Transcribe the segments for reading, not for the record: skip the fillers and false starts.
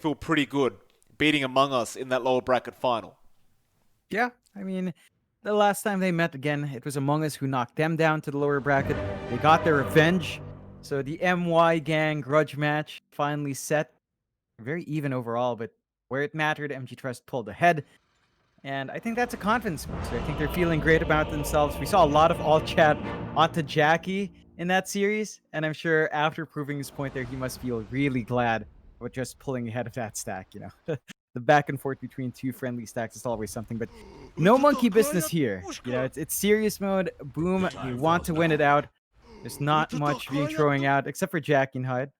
feel pretty good beating Among Us in that lower bracket final. Yeah, I mean, the last time they met again, it was Among Us who knocked them down to the lower bracket. They got their revenge. So the MY gang grudge match finally set. Very even overall, but where it mattered, MG Trust pulled ahead. And I think that's a confidence booster. I think they're feeling great about themselves. We saw a lot of all chat onto Jackie in that series, and I'm sure after proving his point there, he must feel really glad with just pulling ahead of that stack, you know. The back and forth between two friendly stacks is always something, but no monkey business here. You know, it's serious mode. Boom, they want to win it out. There's not much being throwing out, except for Jackie and Hyde.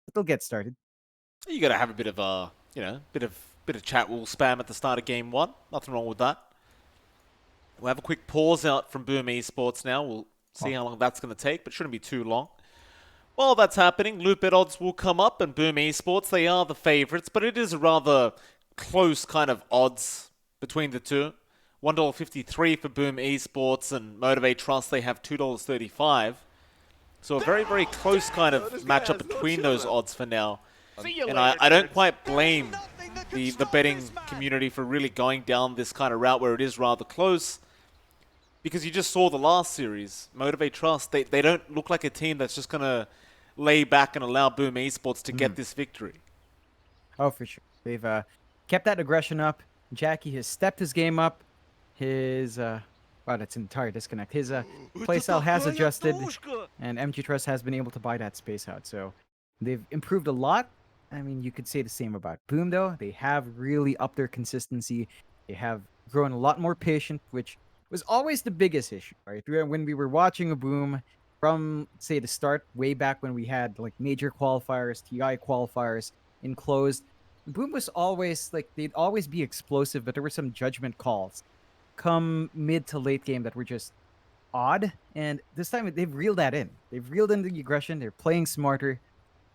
But they'll get started. You gotta have a bit of bit of chat wall spam at the start of game one. Nothing wrong with that. We'll have a quick pause out from Boom Esports now. We'll see how long that's gonna take, but shouldn't be too long. While that's happening, loot bet odds will come up, and Boom Esports, they are the favorites, but it is a rather close kind of odds between the two. $1.53 for Boom Esports, and Motivate Trust, they have $2.35. So a very, very close kind of matchup between those odds for now. And I don't quite blame the betting community for really going down this kind of route where it is rather close. Because you just saw the last series, Motivate Trust, they don't look like a team that's just going to lay back and allow Boom Esports to get this victory. Oh, for sure. They've kept that aggression up. Jackie has stepped his game up. His, wow, that's an entire disconnect. His playstyle has adjusted, and MG Trust has been able to buy that space out. So they've improved a lot. I mean, you could say the same about Boom, though. They have really upped their consistency. They have grown a lot more patient, which was always the biggest issue, right? When we were watching a Boom from, say, the start, way back when we had like major qualifiers, TI qualifiers enclosed, Boom was always like, they'd always be explosive, but there were some judgment calls come mid to late game that were just odd. And this time they've reeled that in. They've reeled in the aggression. They're playing smarter.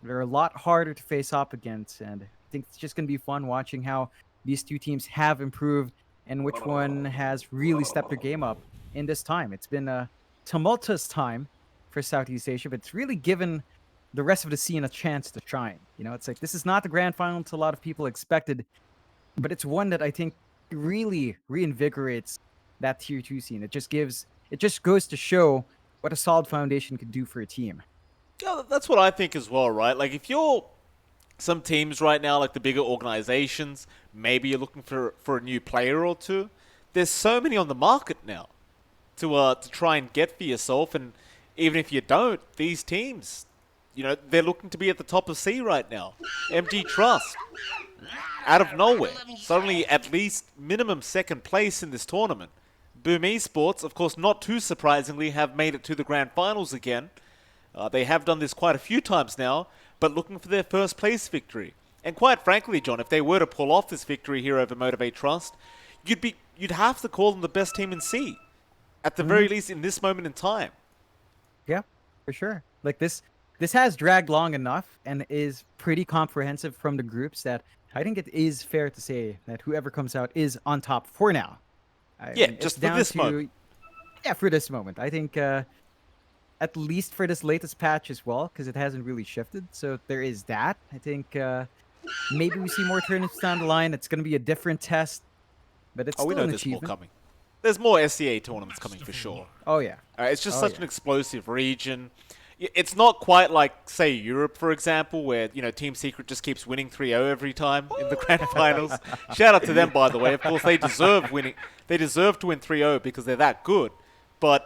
They're a lot harder to face up against, and I think it's just going to be fun watching how these two teams have improved and which one has really stepped their game up in this time. It's been a tumultuous time for Southeast Asia, but it's really given the rest of the scene a chance to shine. You know, it's like this is not the grand final to a lot of people expected, but it's one that I think really reinvigorates that tier 2 scene. It just goes to show what a solid foundation could do for a team. Yeah, that's what I think as well, right? Like, if you're some teams right now, like the bigger organizations, maybe you're looking for a new player or two. There's so many on the market now to try and get for yourself, and even if you don't, these teams, you know, they're looking to be at the top of C right now. MG Trust, out of nowhere, suddenly at least minimum second place in this tournament. Boom Esports, of course, not too surprisingly, have made it to the grand finals again. They have done this quite a few times now, but looking for their first place victory. And quite frankly, John, if they were to pull off this victory here over Motivate Trust, you'd have to call them the best team in C, at the very least in this moment in time. Yeah, for sure. Like this has dragged long enough and is pretty comprehensive from the groups that I think it is fair to say that whoever comes out is on top for now. Yeah, just for this moment. Yeah, for this moment. I think at least for this latest patch as well, because it hasn't really shifted. So there is that. I think maybe we see more tournaments down the line. It's going to be a different test, but it's still we know an there's more achievement. coming. There's more SEA tournaments coming for sure. Oh, yeah. It's just such an explosive region. It's not quite like, say, Europe, for example, where, you know, Team Secret just keeps winning 3-0 every time in the grand finals. Shout out to them, by the way. Of course, they deserve winning. They deserve to win 3-0 because they're that good. But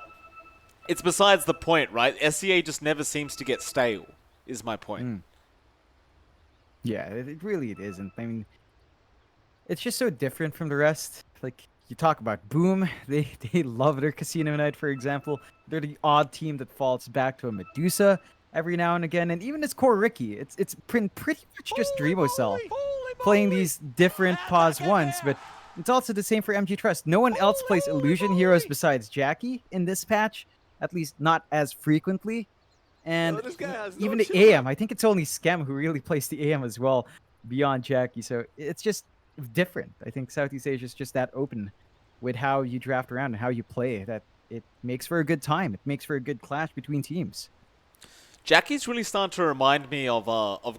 it's besides the point, right? SEA just never seems to get stale, is my point. Yeah, it really isn't. I mean, it's just so different from the rest. Like, you talk about Boom, they love their casino night, for example. They're the odd team that falls back to a Medusa every now and again. And even its core Ricky, it's pretty much just Dreamo Cell playing these different pause ones. But it's also the same for MG Trust. No one else plays Illusion Heroes besides Jackie in this patch, at least not as frequently. And even the AM, I think it's only Scam who really plays the AM as well beyond Jackie. So it's just different. I think Southeast Asia is just that open with how you draft around and how you play that it makes for a good time. It makes for a good clash between teams. Jackie's really starting to remind me of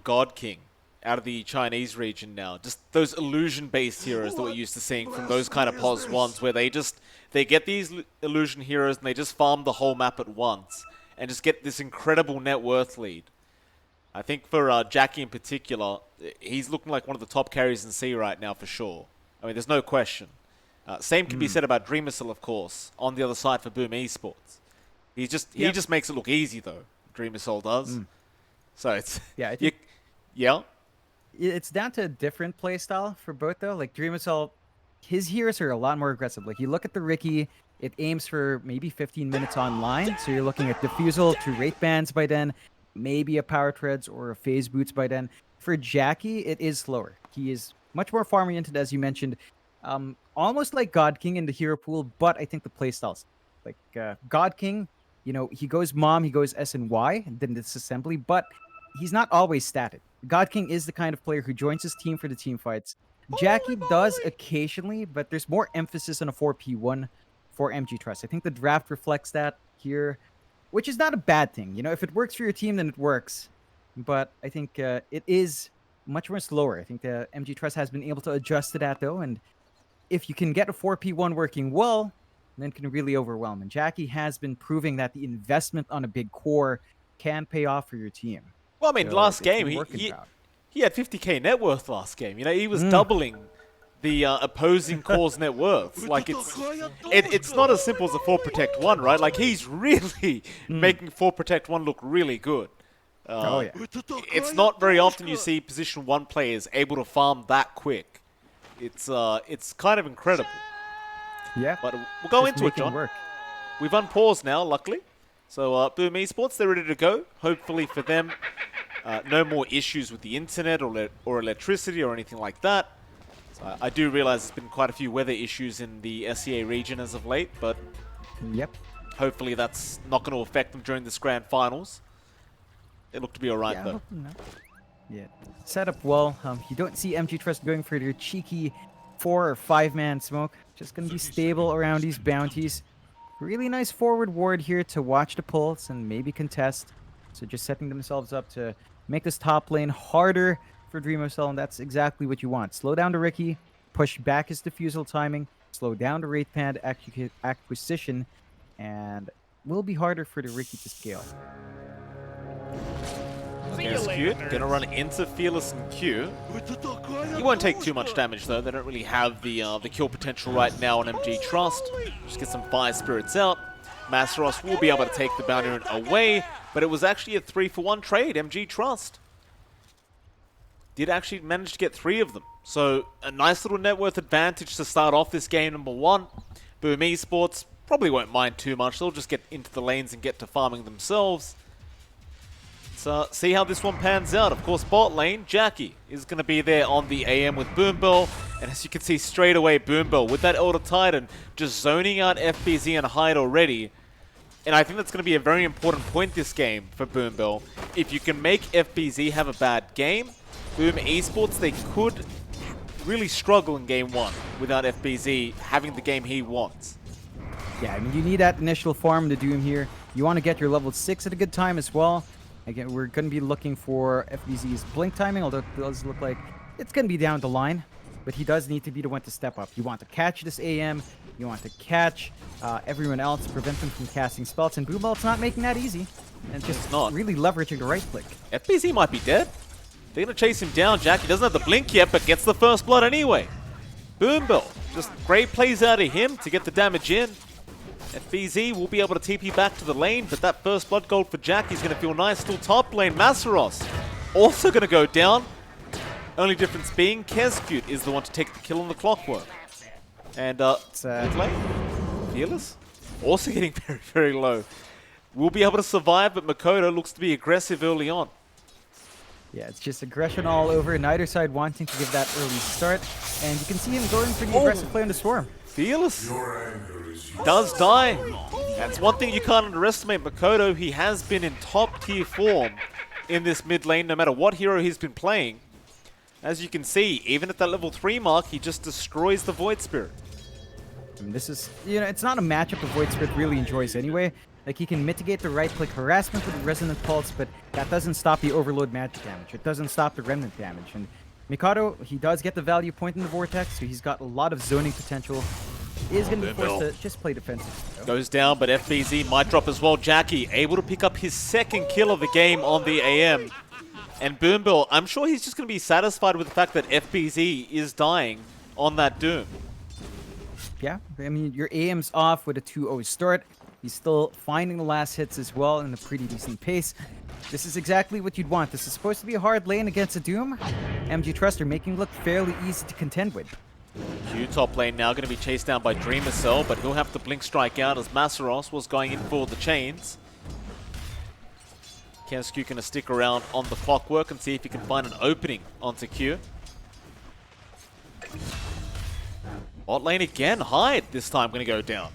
God King out of the Chinese region now. Just those illusion-based heroes that we're used to seeing from those kind of POS 1s, where they get these illusion heroes and they just farm the whole map at once and just get this incredible net worth lead. I think for Jackie in particular, he's looking like one of the top carries in C right now for sure. I mean, there's no question. Same can be said about Dreamercell, of course, on the other side for Boom Esports. He just makes it look easy though. Dreamercell does. So it's Yeah, I think it's down to a different playstyle for both though. Like Dreamercell, his heroes are a lot more aggressive. Like you look at the Ricky, it aims for maybe 15 minutes online. So you're looking at Diffusal, 2 Wraith Bands by then, maybe a Power Treads or a Phase Boots by then. For Jackie, it is slower. He is much more farm oriented, as you mentioned. Almost like God King in the hero pool, but I think the playstyles. Like God King, you know, he goes Mom, he goes S and Y, and then disassembly, but he's not always static. God King is the kind of player who joins his team for the team fights. Jackie does occasionally, but there's more emphasis on a 4P1 for MG Trust. I think the draft reflects that here, which is not a bad thing. You know, if it works for your team, then it works. But I think it is much more slower. I think the MG Trust has been able to adjust to that, though. And if you can get a 4P1 working well, then it can really overwhelm. And Jackie has been proving that the investment on a big core can pay off for your team. Well, I mean, So last it's been game, working out. he had 50k net worth last game. You know, he was doubling the opposing core's net worth. Like, it's not as simple as a 4 Protect 1, right? Like, he's really making 4 Protect 1 look really good. Oh, yeah. It's not very often you see position 1 players able to farm that quick. It's kind of incredible. Yeah. But we'll go Just into it, making John. work. We've unpaused now, luckily. So, Boom Esports, they're ready to go. Hopefully for them, no more issues with the internet or electricity or anything like that. So I do realize there's been quite a few weather issues in the SEA region as of late, but Yep. hopefully that's not going to affect them during this grand finals. They look to be alright, Yeah, though. Yeah. Set up well. You don't see MG Trust going for their cheeky 4 or 5-man smoke. Just going to be stable around these bounties. Really nice forward ward here to watch the pulse and maybe contest. So just setting themselves up to make this top lane harder for Dreamercell, and that's exactly what you want. Slow down the Ricky, push back his Diffusal timing, slow down the Wraith Band acquisition, and will be harder for the Ricky to scale. There's Q. Gonna run into Fearless and Q. He won't take too much damage though. They don't really have the kill potential right now on MG Trust. Just get some Fire Spirits out. Masteros will be able to take the bounty away, but it was actually a 3-for-1 trade. MG Trust did actually manage to get 3 of them. So a nice little net worth advantage to start off this game number 1. Boom Esports probably won't mind too much. They'll just get into the lanes and get to farming themselves. So see how this one pans out. Of course, bot lane, Jackie is going to be there on the AM with Boombell. And as you can see straight away, Boombell with that Elder Titan just zoning out FBZ and Hyde already. And I think that's going to be a very important point this game for Boombell. If you can make FBZ have a bad game, Boom Esports, they could really struggle in game 1 without FBZ having the game he wants. Yeah, I mean, you need that initial farm to do him here. You want to get your level 6 at a good time as well. Again, we're going to be looking for FBZ's blink timing, although it does look like it's going to be down the line. But he does need to be the one to step up. You want to catch this AM. You want to catch everyone else, prevent them from casting spells. And Boombell's not making that easy. And just not really leveraging the right click. FBZ might be dead. They're going to chase him down. Jackie doesn't have the blink yet, but gets the first blood anyway. Boombell, just great plays out of him to get the damage in. FBZ will be able to TP back to the lane, but that first blood gold for Jackie's going to feel nice. Still top lane, Masteros also going to go down. Only difference being Kezcute is the one to take the kill on the Clockwork. And mid lane, Fearless, also getting very, very low. Will be able to survive, but Makoto looks to be aggressive early on. Yeah, it's just aggression all over. Neither side wanting to give that early start. And you can see him going for the aggressive play on the Swarm. Fearless does die. That's one thing you can't underestimate Makoto. He has been in top tier form in this mid lane, no matter what hero he's been playing. As you can see, even at that level 3 mark, he just destroys the Void Spirit. I mean, this is, you know, it's not a matchup the Void Spirit really enjoys anyway. Like, he can mitigate the right-click harassment with the Resonant Pulse, but that doesn't stop the Overload magic damage. It doesn't stop the Remnant damage. And Mikado, he does get the value point in the Vortex, so he's got a lot of zoning potential. He is going to be forced to just play defensive. Though. Goes down, but FBZ might drop as well. Jackie able to pick up his second kill of the game on the AM. And Boombill, I'm sure he's just going to be satisfied with the fact that FBZ is dying on that Doom. Yeah, I mean, your AM's off with a 2-0 start. He's still finding the last hits as well in a pretty decent pace. This is exactly what you'd want. This is supposed to be a hard lane against a Doom. MG Trust are making it look fairly easy to contend with. Q top lane now going to be chased down by Dreamer Cell, but he'll have to blink strike out as Masaros was going in for the chains. Kensuke going to stick around on the clockwork and see if he can find an opening onto Q. Bot lane again, Hyde this time going to go down.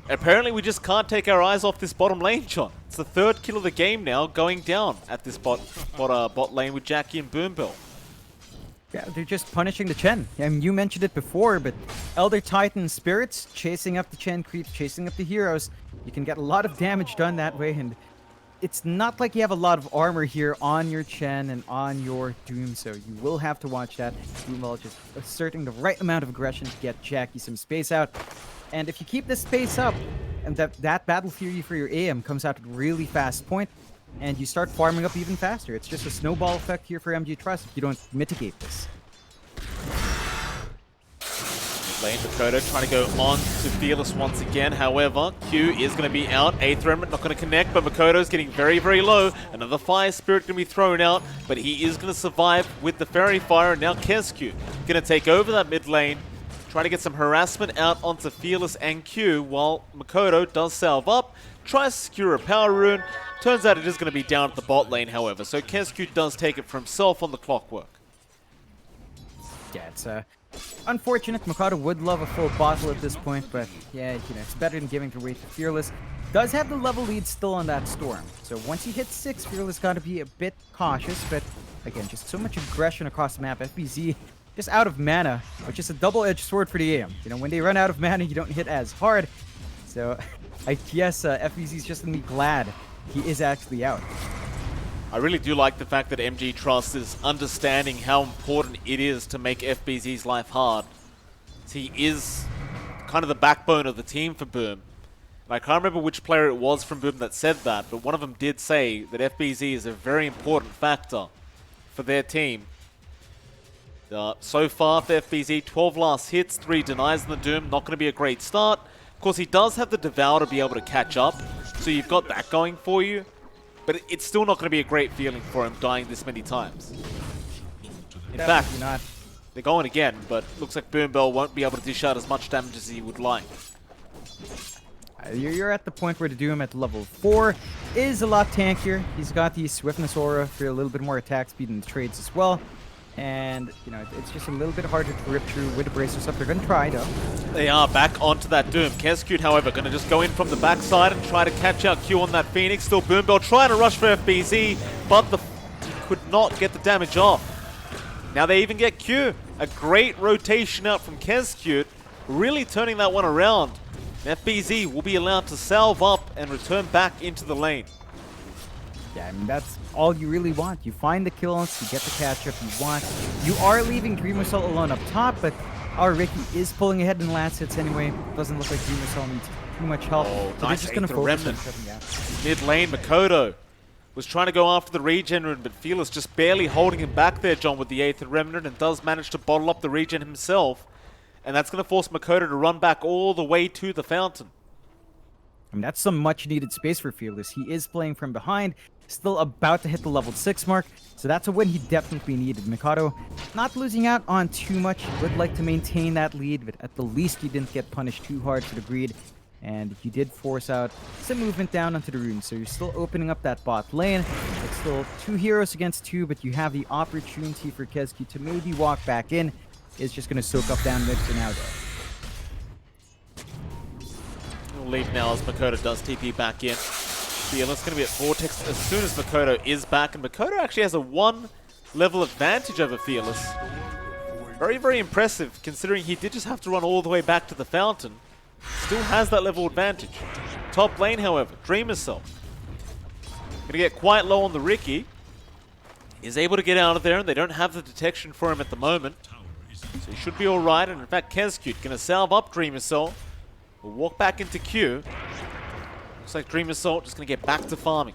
Apparently we just can't take our eyes off this bottom lane, John. It's the third kill of the game now going down at this bot lane with Jackie and Boombill. Yeah, they're just punishing the Chen. I mean, you mentioned it before, but Elder Titan Spirits chasing up the Chen creeps, chasing up the heroes. You can get a lot of damage done that way, and it's not like you have a lot of armor here on your Chen and on your Doom, so you will have to watch that. Meanwhile, just asserting the right amount of aggression to get Jackie some space out. And if you keep this space up, and that Battle Fury for your AM comes out at a really fast point, and you start farming up even faster. It's just a snowball effect here for MG Trust if you don't mitigate this. Lane Dakota trying to go on to Fearless once again. However, Q is going to be out. 8th Remnant not going to connect, but Makoto's getting very, very low. Another Fire Spirit going to be thrown out, but he is going to survive with the Fairy Fire. And now Kensuke going to take over that mid lane, try to get some harassment out onto Fearless and Q, while Makoto does salve up, tries to secure a power rune. Turns out it is going to be down at the bot lane, however, so Kensuke does take it for himself on the clockwork. Yeah, it's unfortunate. Mikado would love a full bottle at this point, but yeah, you know, it's better than giving it away to Fearless. Does have the level lead still on that Storm, so once he hits 6, Fearless got to be a bit cautious, but again, just so much aggression across the map. FBZ just out of mana, which is a double-edged sword for the AM. You know, when they run out of mana, you don't hit as hard, so I guess FBZ's just going to be glad he is actually out. I really do like the fact that MG Trust is understanding how important it is to make FBZ's life hard. He is kind of the backbone of the team for Boom. And I can't remember which player it was from Boom that said that, but one of them did say that FBZ is a very important factor for their team. So far for FBZ, 12 last hits, 3 denies in the Doom. Not going to be a great start. Of course, he does have the Devour to be able to catch up, so you've got that going for you. But it's still not going to be a great feeling for him dying this many times. In fact, they're going again, but looks like Boombill won't be able to dish out as much damage as he would like. You're at the point where the Doom at level 4 is a lot tankier. He's got the Swiftness Aura for a little bit more attack speed in the trades as well. And, you know, it's just a little bit harder to rip through with the bracers up. They're going to try, though. They are back onto that Doom. Kensuke, however, going to just go in from the backside and try to catch out Q on that Phoenix. Still Boombill trying to rush for FBZ, but could not get the damage off. Now they even get Q. A great rotation out from Kensuke, really turning that one around. FBZ will be allowed to salve up and return back into the lane. Yeah, I mean, that's all you really want. You find the kills, you get the catch-up you want. You are leaving Dreamer Cell alone up top, but our Ricky is pulling ahead in the last hits anyway. Doesn't look like Dreamer Cell needs too much help. Oh, so nice just gonna focus on shutting out. Mid lane, Makoto was trying to go after the regen rune, but Fearless just barely holding him back there, John, with the 8th Remnant, and does manage to bottle up the regen himself. And that's going to force Makoto to run back all the way to the fountain. I mean, that's some much-needed space for Fearless. He is playing from behind, still about to hit the level 6 mark, so that's a win he definitely needed. Mikado not losing out on too much. He would like to maintain that lead, but at the least he didn't get punished too hard for the greed, and he did force out some movement down onto the rune, so you're still opening up that bot lane. It's still 2 heroes against 2, but you have the opportunity for Kensuke to maybe walk back in. Is just going to soak up down mid for now, though. We'll leave now as Makoto does TP back in. Fearless going to be at Vortex as soon as Makoto is back, and Makoto actually has a 1 level advantage over Fearless. Very, very impressive, considering he did just have to run all the way back to the fountain. Still has that level advantage. top lane, however, Dreamercell gonna get quite low on the Ricky. Is able to get out of there, and they don't have the detection for him at the moment. So he should be alright, and in fact, Kezcute gonna salve up Dreamercell. Will walk back into Q. Looks like Dreamercell just gonna get back to farming.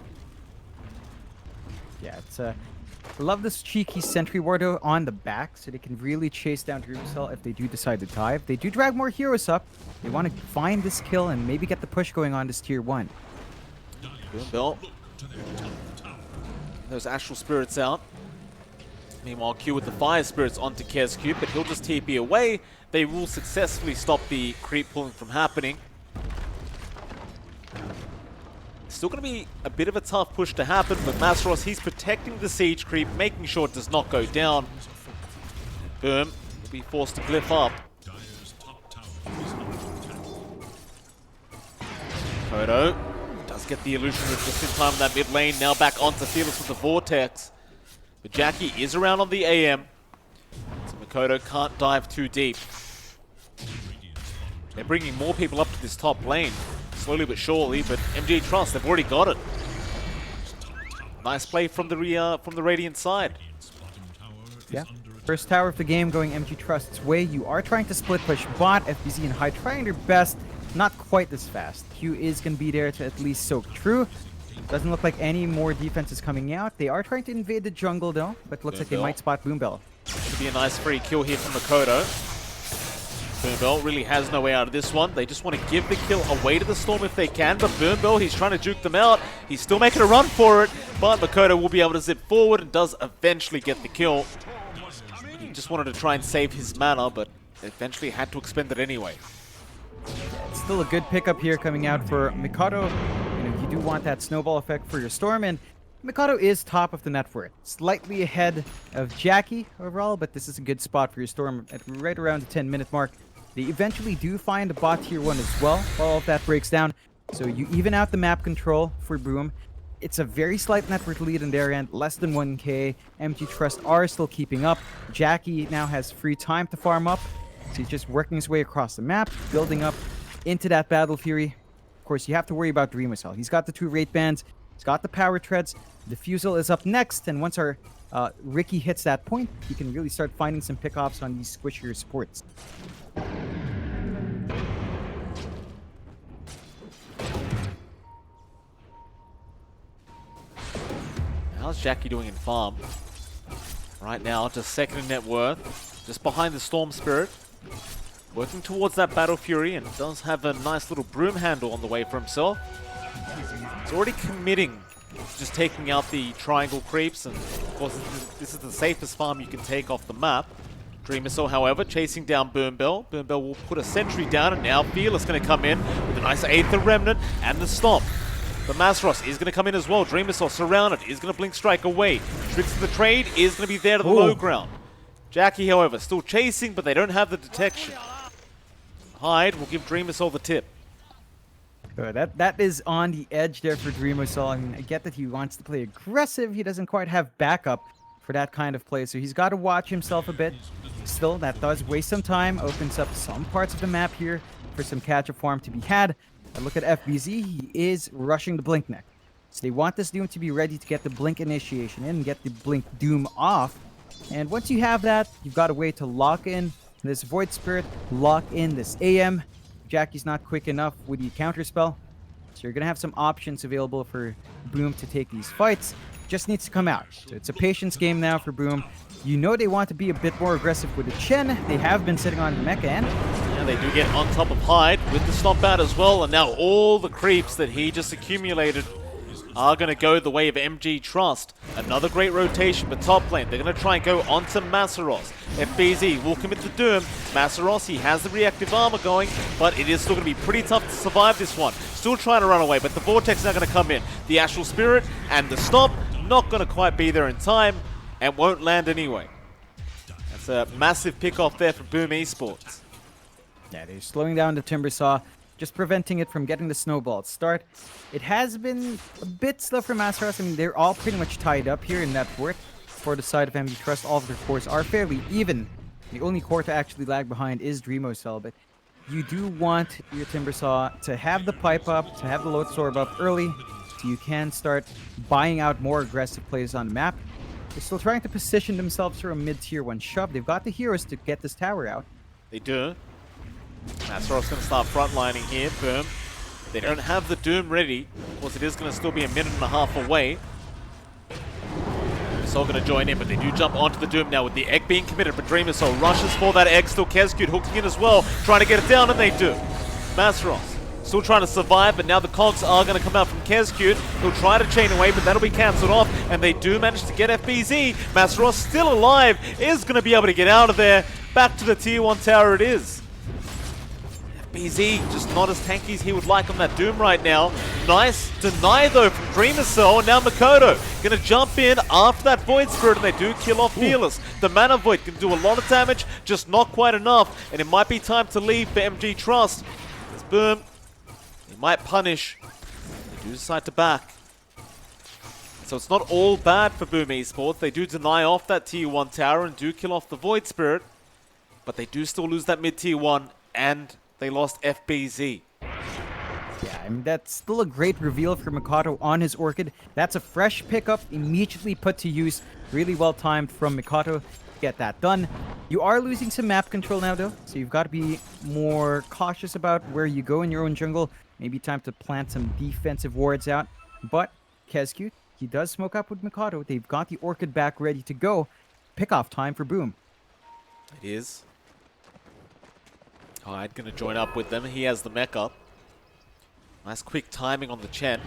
Yeah, it's I love this cheeky sentry ward on the back, so they can really chase down Dreamercell if they do decide to dive. They do drag more heroes up. They want to find this kill and maybe get the push going on this tier 1. Boom, those Astral Spirits out. Meanwhile, Q with the Fire Spirits onto Kezcute, but he'll just TP away. They will successfully stop the creep pulling from happening. Still going to be a bit of a tough push to happen, but Masaros, he's protecting the siege creep, making sure it does not go down. Boom, will be forced to glyph up. Kodo does get the illusion of just in time in that mid lane. Now back onto Fearless with the Vortex. But Jackie is around on the AM. So Makoto can't dive too deep. They're bringing more people up to this top lane. Slowly but surely, but MG Trust, they've already got it. Nice play from the Radiant side. Yeah. First tower of the game going MG Trust's way. You are trying to split push bot, FBZ and High trying their best. Not quite this fast. Q is going to be there to at least soak through. Doesn't look like any more defense is coming out. They are trying to invade the jungle though, but looks like they might spot Boombell. Should be a nice free kill here from Makoto. Boombell really has no way out of this one. They just want to give the kill away to the Storm if they can, but Boombell, he's trying to juke them out. He's still making a run for it, but Makoto will be able to zip forward and does eventually get the kill. He just wanted to try and save his mana, but eventually had to expend it anyway. It's still a good pickup here coming out for Mikado. You know, you do want that snowball effect for your Storm, and Mikado is top of the net worth. Slightly ahead of Jackie overall, but this is a good spot for your Storm at right around the 10-minute mark. They eventually do find a bot tier 1 as well. All of that breaks down. So you even out the map control for Boom. It's a very slight net worth lead in their end, less than 1k. MG Trust are still keeping up. Jackie now has free time to farm up. So he's just working his way across the map, building up into that Battle Fury. Of course, you have to worry about Dreamercell. He's got the 2 Wraith Bands. He's got the Power Treads. Diffusal is up next, and once our Ricky hits that point, he can really start finding some pickoffs on these squishier supports. How's Jackie doing in farm? Right now, just second in net worth, just behind the Storm Spirit. Working towards that Battle Fury, and does have a nice little broom handle on the way for himself. He's already committing to just taking out the triangle creeps, and of course this is the safest farm you can take off the map. Dreamercell, however, chasing down Boombell. Boombell will put a sentry down, and now Fearless going to come in with a nice Aether Remnant and the Stomp. But Masaros is going to come in as well. Dreamercell surrounded, is going to Blink Strike away. Tricks of the Trade is going to be there to the low ground. Jackie, however, still chasing, but they don't have the detection. Hyde will give Dreamercell the tip. That is on the edge there for Dreamercell. I mean, I get that he wants to play aggressive. He doesn't quite have backup for that kind of play, so he's got to watch himself a bit. Still, that does waste some time. Opens up some parts of the map here for some catch-up farm to be had. Look at FBZ. He is rushing the Blink Neck. So they want this Doom to be ready to get the Blink Initiation in and get the Blink Doom off. And once you have that, you've got a way to lock in this Void Spirit, lock in this AM. Jackie's not quick enough with the counterspell, so you're going to have some options available for Boom to take these fights. Just needs to come out. So it's a patience game now for Boom. You know they want to be a bit more aggressive with the Chen. They have been sitting on the mecha end. Yeah, they do get on top of Hyde with the Stomp out as well, and now all the creeps that he just accumulated are going to go the way of MG Trust. Another great rotation, but top lane, they're going to try and go onto Masaros. FBZ will commit the Doom. Masaros, he has the reactive armor going, but it is still going to be pretty tough to survive this one. Still trying to run away, but the Vortex is now going to come in. The Astral Spirit and the Stomp, not going to quite be there in time, and won't land anyway. That's a massive pick-off there for Boom Esports. Yeah, they're slowing down the Timbersaw, just preventing it from getting the snowball at start. It has been a bit slow for Masaros. I mean, they're all pretty much tied up here in net worth. For the side of MG Trust, all of their cores are fairly even. The only core to actually lag behind is Dreamercell, but you do want your Timbersaw to have the pipe up, to have the load absorb up early, so you can start buying out more aggressive plays on the map. They're still trying to position themselves for a mid-tier 1 shove. They've got the heroes to get this tower out. They do. Masarov's going to start frontlining here. Boom. They don't have the Doom ready. Of course, it is going to still be a minute and a half away. Soul going to join in, but they do jump onto the Doom now with the egg being committed. But Dreamer Soul rushes for that egg. Still Kezcute hooking in as well, trying to get it down, and they do. Masarov still trying to survive, but now the cogs are going to come out from Kezcute. He'll try to chain away, but that'll be cancelled off, and they do manage to get FBZ. Masarov still alive, is going to be able to get out of there. Back to the tier 1 tower it is. BZ just not as tanky as he would like on that Doom right now. Nice deny though from Dreamer Soul, and now Mikoto gonna jump in after that Void Spirit, and they do kill off Fearless. The Mana Void can do a lot of damage, just not quite enough, and it might be time to leave for MG Trust. This Boom, he might punish. They do decide to back. So it's not all bad for Boom Esports. They do deny off that tier 1 tower and do kill off the Void Spirit, but they do still lose that mid tier 1, and they lost FBZ. Yeah, I mean, that's still a great reveal for Mikoto on his Orchid. That's a fresh pickup, immediately put to use. Really well timed from Mikoto to get that done. You are losing some map control now, though, so you've got to be more cautious about where you go in your own jungle. Maybe time to plant some defensive wards out. But Kezcute, he does smoke up with Mikoto. They've got the Orchid back ready to go. Pick-off time for Boom. It is. Hyde gonna join up with them. He has the mech up. Nice quick timing on the Chen.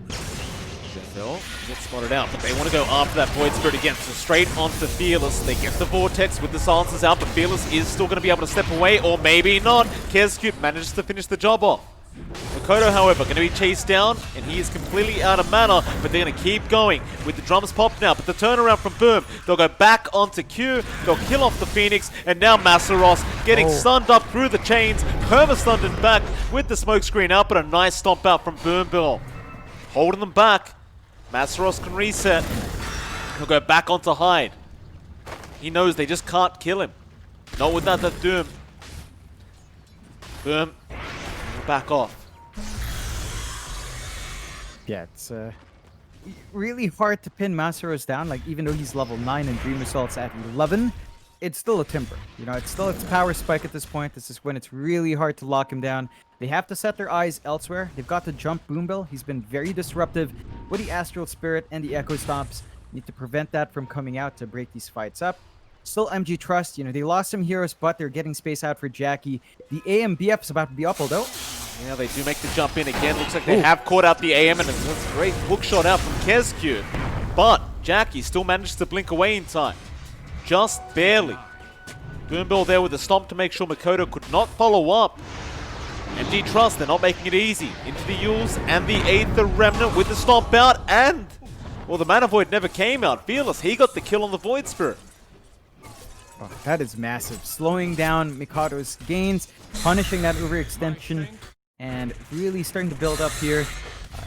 Zephyl gets spotted out, but they want to go after that Void Spirit again. So straight onto Fearless. They get the Vortex with the silencers out, but Fearless is still going to be able to step away, or maybe not. Kezcute manages to finish the job off. Mikoto, however, going to be chased down, and he is completely out of mana, but they're going to keep going with the drums popped now. But the turnaround from Boom, they'll go back onto Q, they'll kill off the Phoenix, and now Masaros getting stunned up through the chains, perma-stunned and back with the smoke screen out, but a nice stomp out from Boom Bill. Holding them back. Masaros can reset. He'll go back onto Hyde. He knows they just can't kill him. Not without that Doom. Boom. Back off. Yeah, it's really hard to pin Masaros down. Like, even though he's level 9 and Dream Assault's at 11, it's still a Timber. You know, it's still its power spike at this point. This is when it's really hard to lock him down. They have to set their eyes elsewhere. They've got to jump Boombill. He's been very disruptive with the Astral Spirit and the Echo Stomps. Need to prevent that from coming out to break these fights up. Still MG Trust, you know, they lost some heroes, but they're getting space out for Jackie. The AMBF is about to be up, although. Yeah, they do make the jump in again. Looks like they have caught out the AM, and it's a great hook shot out from Kezcute. But Jackie still managed to blink away in time. Just barely. Boombill there with a stomp to make sure Mikoto could not follow up. MG Trust, they're not making it easy. Into the Yules and the Aether Remnant with the stomp out, and, well, the Mana Void never came out. Fearless, he got the kill on the Void Spirit. Oh, that is massive. Slowing down Mikoto's gains, punishing that overextension, and really starting to build up here.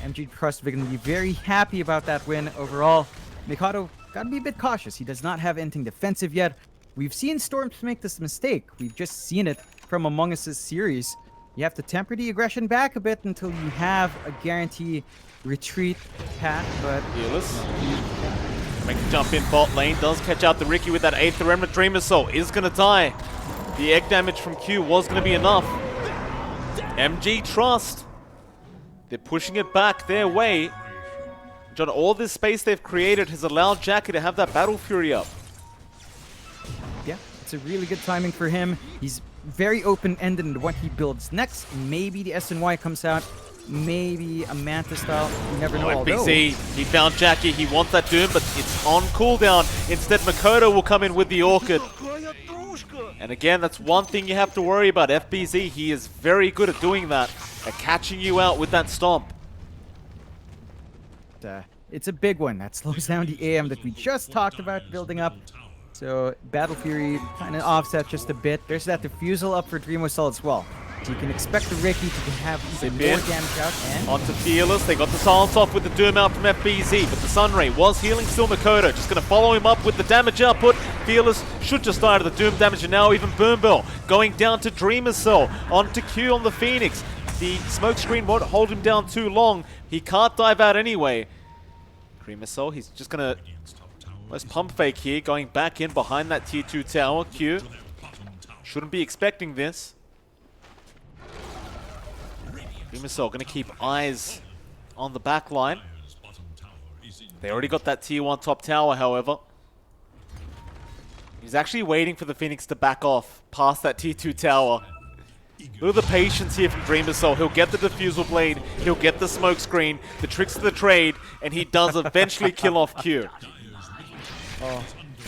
MG Trust going to be very happy about that win overall. Mikoto got to be a bit cautious. He does not have anything defensive yet. We've seen Storms make this mistake. We've just seen it from Among Us' series. You have to temper the aggression back a bit until you have a guarantee retreat path, but... Fearless. Make the jump in bot lane, does catch out the Ricky with that Aether Remnant. Dreamer Soul is going to die. The egg damage from Q was going to be enough. MG Trust. They're pushing it back their way. John, all this space they've created has allowed Jackie to have that Battle Fury up. Yeah, it's a really good timing for him. He's very open-ended in what he builds next. Maybe the SNY comes out. Maybe a Manta style. You never know. NPC, he found Jackie. He wants that Doom, but it's on cooldown. Instead, Mikoto will come in with the Orchid. And again, that's one thing you have to worry about. FBZ, he is very good at doing that, at catching you out with that stomp. It's a big one. That slows down the AM that we just talked about building up. So Battle Fury kind of offset just a bit. There's that Diffusal up for Dream Assault as well. So you can expect the Ricky to have even Zip more in. damage out. And Onto Fearless. They got the silence off with the Doom out from FBZ, but the Sunray was healing still Makoto. Just going to follow him up with the damage output. Fearless should just die to the Doom damage, and now even Boombell going down to Dreamer Cell. Onto Q on the Phoenix. The smoke screen won't hold him down too long. He can't dive out anyway. Dreamer Cell, he's just going to almost pump fake here, going back in behind that tier 2 tower. Q shouldn't be expecting this. Dreamercell going to keep eyes on the back line. They already got that tier 1 top tower, however. He's actually waiting for the Phoenix to back off past that tier 2 tower. Look at the patience here from Dreamercell. He'll get the diffusal blade, he'll get the smoke screen, the tricks of the trade, and he does eventually kill off Q. oh,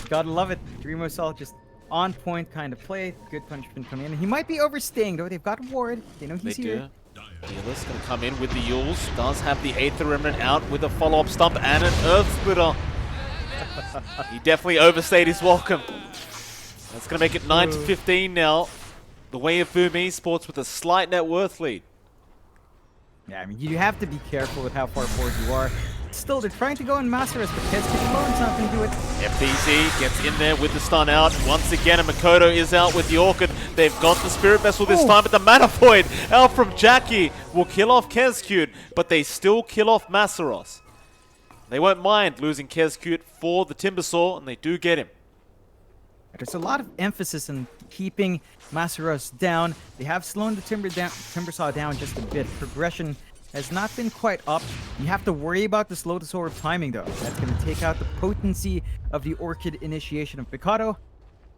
gotta love it. Dreamercell just on point kind of play. Good punishment coming in. He might be overstaying though. They've got a ward. They know he's here. Fearless going to come in with the Yules. Does have the Aether Remnant out with a follow-up stump and an Earth Splitter. He definitely overstayed his welcome. That's going to make it 9-15 now. The way of Boom Esports with a slight net worth lead. Yeah, I mean, you have to be careful with how far forward you are. Still, they're trying to go in Master Race, but Keds Lone's not going to do it. FBZ gets in there with the stun out. Once again, and Makoto is out with the Orchid. They've got the Spirit Vessel this time, but the Mana Void out from Jackie will kill off Kezcute, but they still kill off Masaros. They won't mind losing Kezcute for the Timbersaw, and they do get him. There's a lot of emphasis in keeping Masaros down. They have slowed the Timbersaw down just a bit. Progression has not been quite up. You have to worry about the slow to soar timing though. That's going to take out the potency of the Orchid initiation of Mikado.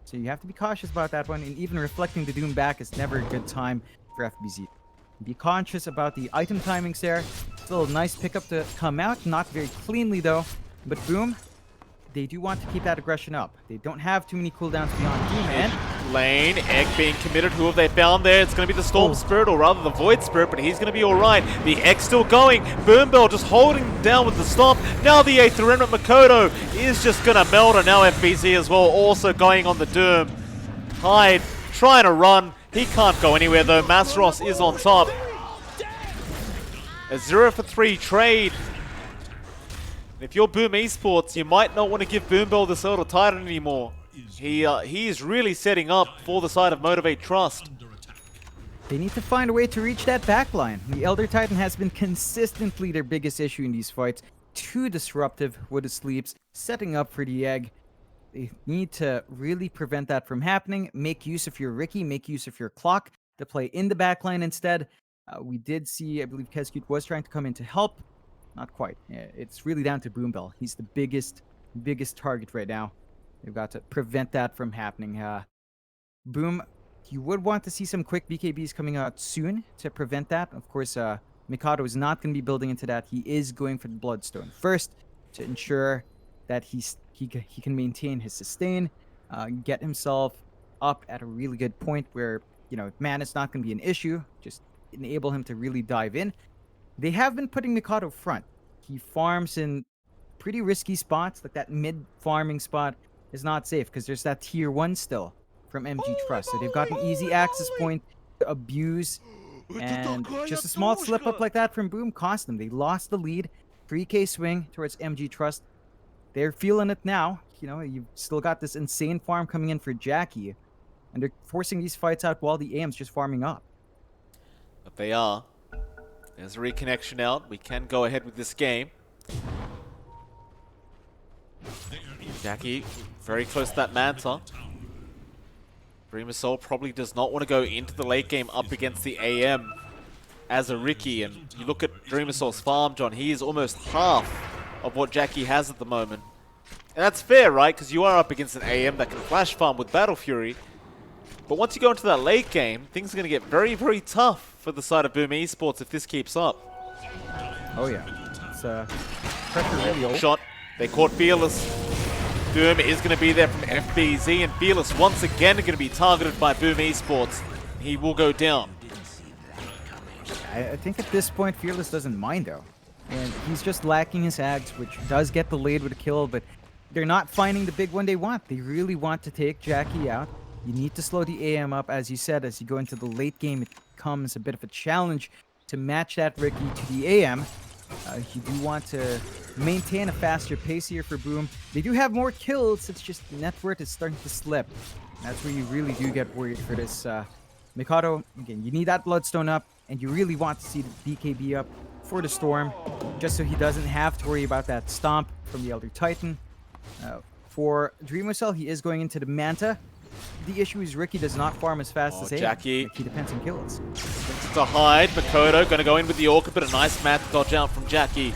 So you have to be cautious about that one, and even reflecting the Doom back is never a good time for FBZ. Be conscious about the item timings there. Still a nice pickup to come out, not very cleanly though. But Boom, they do want to keep that aggression up. They don't have too many cooldowns beyond Doom, and Lane, Egg being committed. Who have they found there? It's going to be the Storm Spirit, or rather the Void Spirit, but he's going to be alright. The Egg still going. Boombell just holding him down with the stomp. Now the Aether Remnant Makoto is just going to melt, and now FBZ as well, also going on the Doom. Hyde trying to run. He can't go anywhere though. Masaros is on top. A 0-for-3 trade. If you're Boom Esports, you might not want to give Boombell the Elder Titan anymore. He is really setting up for the side of Motivate Trust. they need to find a way to reach that backline. The Elder Titan has been consistently their biggest issue in these fights. Too disruptive with the sleeps, setting up for the egg. They need to really prevent that from happening. Make use of your Ricky, make use of your clock to play in the backline instead. We did see, I believe Kezcute was trying to come in to help. Not quite. It's really down to Boombell. He's the biggest target right now. They've got to prevent that from happening. Boom, you would want to see some quick BKBs coming out soon to prevent that. Of course, Mikado is not going to be building into that. He is going for the Bloodstone first to ensure that he can maintain his sustain, get himself up at a really good point where, you know, mana's not going to be an issue. Just enable him to really dive in. They have been putting Mikado front. He farms in pretty risky spots, like that mid-farming spot is not safe because there's that tier 1 still from MG Trust. So they've got an easy access point to abuse, and just a small slip-up like that from Boom cost them. They lost the lead, 3k swing towards MG Trust. They're feeling it now. You know, you've still got this insane farm coming in for Jackie, and they're forcing these fights out while the AM's just farming up. But they are. There's a reconnection out. We can go ahead with this game. Jackie very close to that Manta. Dreamer Soul probably does not want to go into the late game up against the AM as a Ricky. And you look at Dreamer Soul's farm, John, he is almost half of what Jackie has at the moment. And that's fair, right? Because you are up against an AM that can flash farm with Battle Fury. But once you go into that late game, things are going to get very, very tough for the side of Boom Esports if this keeps up. Oh yeah, it's pressure really old. Shot. They caught Fearless. Doom is going to be there from FBZ, and Fearless once again are going to be targeted by Boom Esports. He will go down. I think at this point, Fearless doesn't mind though. And he's just lacking his ags, which does get delayed with a kill, but they're not finding the big one they want. They really want to take Jackie out. You need to slow the AM up, as you said. As you go into the late game, it becomes a bit of a challenge to match that Ricky to the AM. You do want to maintain a faster pace here for Boom. They do have more kills, it's just net worth is starting to slip. That's where you really do get worried for this Mikado. Again, you need that Bloodstone up, and you really want to see the BKB up for the Storm, just so he doesn't have to worry about that stomp from the Elder Titan. For Dreamercell, he is going into the Manta. The issue is Ricky does not farm as fast as Jackie. Like, he depends on kills. To hide, Makoto going to go in with the Orchid, but a nice mat dodge out from Jackie.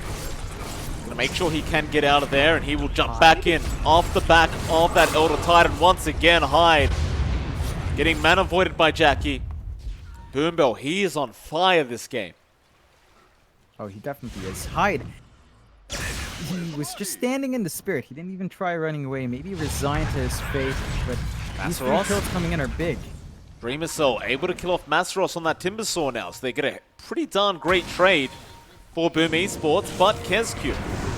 Going to make sure he can get out of there, and he will jump back in off the back of that Elder Titan once again. Hide. Getting mana voided by Jackie. Boombell, he is on fire this game. Oh, he definitely is. Hide. He was just standing in the spirit. He didn't even try running away. Maybe resigned to his fate, but these 3 kills coming in are big. Dreamercell able to kill off Masteros on that Timbersaw now, so they get a pretty darn great trade for Boom Esports, but Kezcube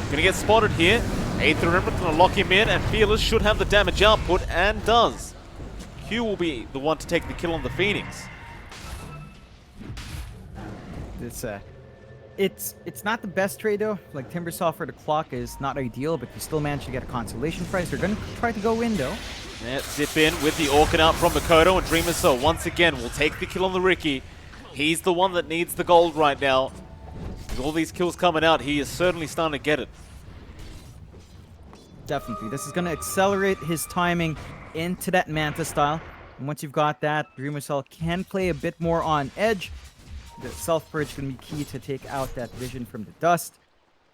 gonna get spotted here. Aether Remnant gonna lock him in, and Fearless should have the damage output, and does. Q will be the one to take the kill on the Phoenix. It's not the best trade though. Like Timbersaw for the clock is not ideal, but you still manage to get a consolation price. They're gonna try to go in though. Yeah, zip in with the Orchid out from Makoto, and Dreamercell once again will take the kill on the Ricky. He's the one that needs the gold right now. With all these kills coming out, he is certainly starting to get it. Definitely. This is going to accelerate his timing into that Manta style. And once you've got that, Dreamercell can play a bit more on edge. The self-purge is going to be key to take out that vision from the dust.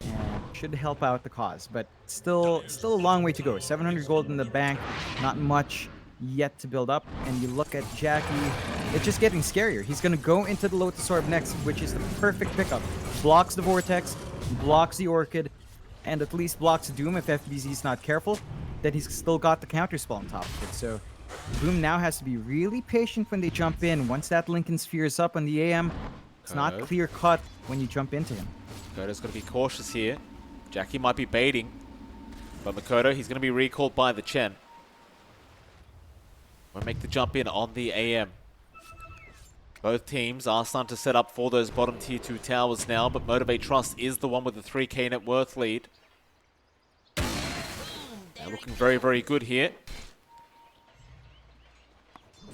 And should help out the cause. But still a long way to go. 700 gold in the bank. Not much yet to build up. And you look at Jackie, it's just getting scarier. He's going to go into the Lotus Orb next, which is the perfect pickup. Blocks the Vortex, blocks the Orchid, and at least blocks Doom if FBZ is not careful. Then he's still got the counterspell on top of it. So Boom now has to be really patient when they jump in. Once that Lincoln Sphere is up on the AM, it's not clear-cut when you jump into him. Makoto's got to be cautious here. Jackie might be baiting, but Makoto, he's going to be recalled by the Chen. Won't make the jump in on the AM. Both teams are starting to set up for those bottom tier 2 towers now, but Motivate Trust is the one with the 3k net worth lead. They're looking very, very good here.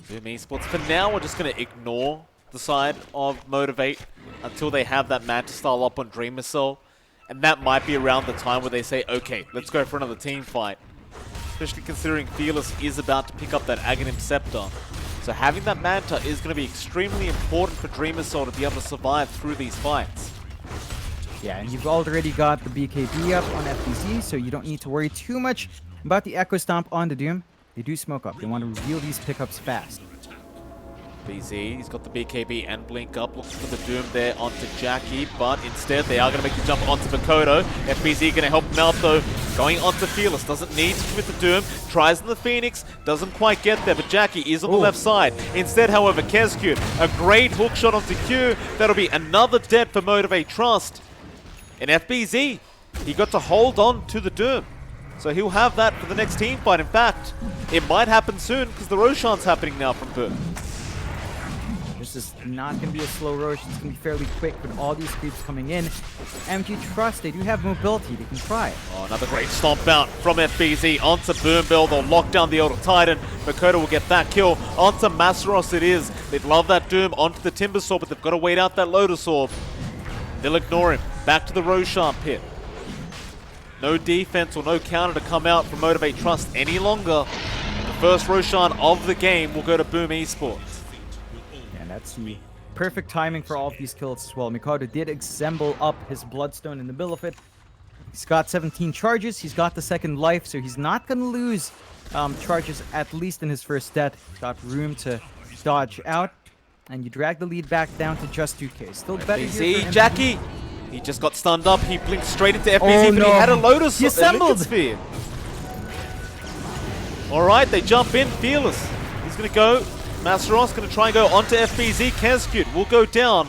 Boom Esports, for now, we're just going to ignore the side of Motivate until they have that Manta style up on Dreamercell. And that might be around the time where they say, okay, let's go for another team fight. Especially considering Fearless is about to pick up that Aghanim Scepter. So having that Manta is going to be extremely important for Dreamercell to be able to survive through these fights. Yeah, and you've already got the BKB up on FBZ, so you don't need to worry too much about the Echo Stomp on the Doom. They do smoke up. They want to reveal these pickups fast. BZ, he's got the BKB and Blink up, looking for the Doom there onto Jackie, but instead they are going to make the jump onto Makoto. FBZ going to help him out though, going onto Fearless, doesn't need to commit the Doom, tries on the Phoenix, doesn't quite get there, but Jackie is on the left side. Instead, however, Kezcube, a great hook shot onto Q, that'll be another dead for Motivate Trust. And FBZ, he got to hold on to the Doom. So he'll have that for the next team fight. In fact, it might happen soon because the Roshan's happening now from Boom. This is not going to be a slow Rosh. It's going to be fairly quick with all these creeps coming in. MG Trust, they do have mobility. They can try it. Oh, another great stomp out from FBZ onto Boombell. They'll lock down the Elder Titan. Makoto will get that kill. Onto Masteros it is. They'd love that Doom onto the Timbersaw, but they've got to wait out that Lotus Orb. They'll ignore him. Back to the Roshan pit. No defense or no counter to come out from Motivate Trust any longer. The first Roshan of the game will go to Boom Esports. And that's the perfect timing for all of these kills as well. Mikado did assemble up his Bloodstone in the middle of it. He's got 17 charges. He's got the second life, so he's not going to lose charges, at least in his first death. He's got room to dodge out. And you drag the lead back down to just 2k. Still better here for Jackie! He just got stunned up. He blinked straight into FBZ, but he had a Lotus. He assembled! Sphere. Alright, they jump in. Fearless. He's going to go. Masteros going to try and go onto FBZ. Kezcube will go down.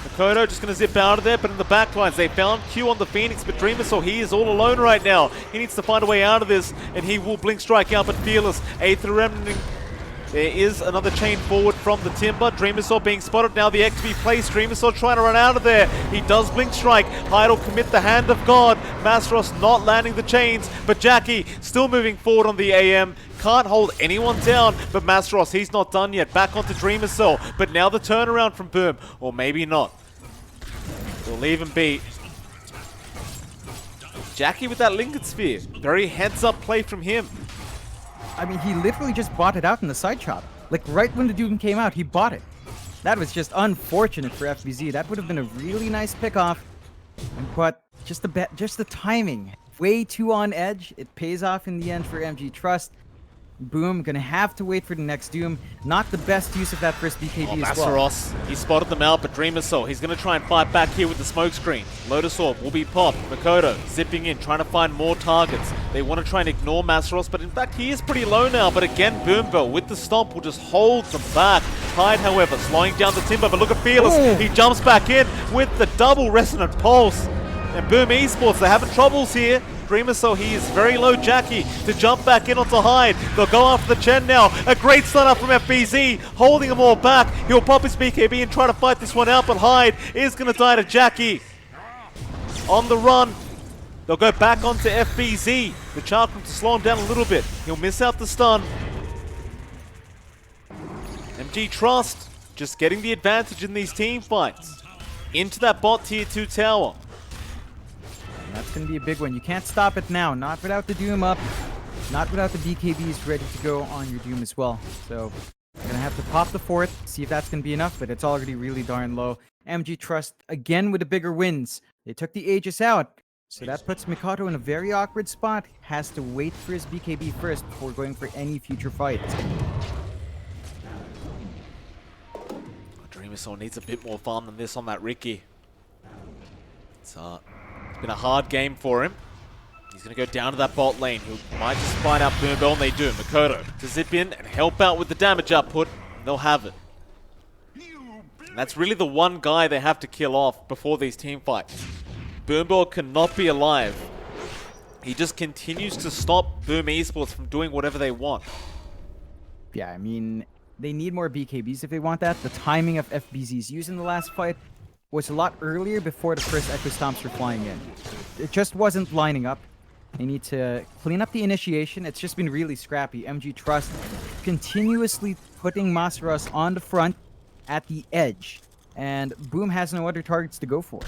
Makoto just going to zip out of there, but in the backlines they found Q on the Phoenix, but Dreamercell, he is all alone right now. He needs to find a way out of this, and he will blink strike out, but Fearless, Aether Remnant There is another chain forward from the Timber. Dreamersaw being spotted now. The XP placed. Dreamersaw trying to run out of there. He does Blink Strike. Hyde will commit the Hand of God. Masros not landing the chains, but Jackie still moving forward on the AM. Can't hold anyone down, but Masros, he's not done yet. Back onto Dreamersaw, but now the turnaround from Boom. Or maybe not. We'll leave him be. Jackie with that Linked Sphere. Very heads-up play from him. I mean, he literally just bought it out in the side shot. Like, right when the Doom came out, he bought it. That was just unfortunate for FBZ. That would have been a really nice pickoff. But just the timing. Way too on edge. It pays off in the end for MG Trust. Boom, gonna have to wait for the next Doom. Not the best use of that first BKB as well. Masros, he spotted them out, but Dreamersaw, he's gonna try and fight back here with the smoke screen. Lotus Orb will be popped. Makoto zipping in, trying to find more targets. They want to try and ignore Masros, but in fact he is pretty low now. But again, Boombo with the stomp will just hold them back. Hyde, however, slowing down the Timber, but look at Fearless. Ooh. He jumps back in with the double Resonant Pulse. And Boom Esports, they're having troubles here. Dreamersaw, he is very low. Jackie to jump back in onto Hyde. They'll go after the Chen now. A great stun up from FBZ, holding them all back. He'll pop his BKB and try to fight this one out, but Hyde is going to die to Jackie. On the run. They'll go back onto FBZ. The Chakram to slow him down a little bit. He'll miss out the stun. MG Trust just getting the advantage in these team fights. Into that bot tier 2 tower. That's going to be a big one. You can't stop it now. Not without the Doom up. Not without the BKBs ready to go on your Doom as well. So, you're going to have to pop the fourth, see if that's going to be enough, but it's already really darn low. MG Trust, again with the bigger wins. They took the Aegis out. So that puts Mikato in a very awkward spot. Has to wait for his BKB first before going for any future fights. Dreamersaw needs a bit more farm than this on that Ricky. It's been a hard game for him. He's going to go down to that bot lane, who might just find out Boombo, and they do. Makoto to zip in and help out with the damage output. They'll have it. And that's really the one guy they have to kill off before these team fights. Boombo cannot be alive. He just continues to stop Boom Esports from doing whatever they want. Yeah, I mean, they need more BKBs if they want that. The timing of FBZ's use in the last fight was a lot earlier before the first Echo Stomps were flying in. It just wasn't lining up. They need to clean up the initiation. It's just been really scrappy. MG Trust continuously putting Masaros on the front at the edge. And Boom has no other targets to go for.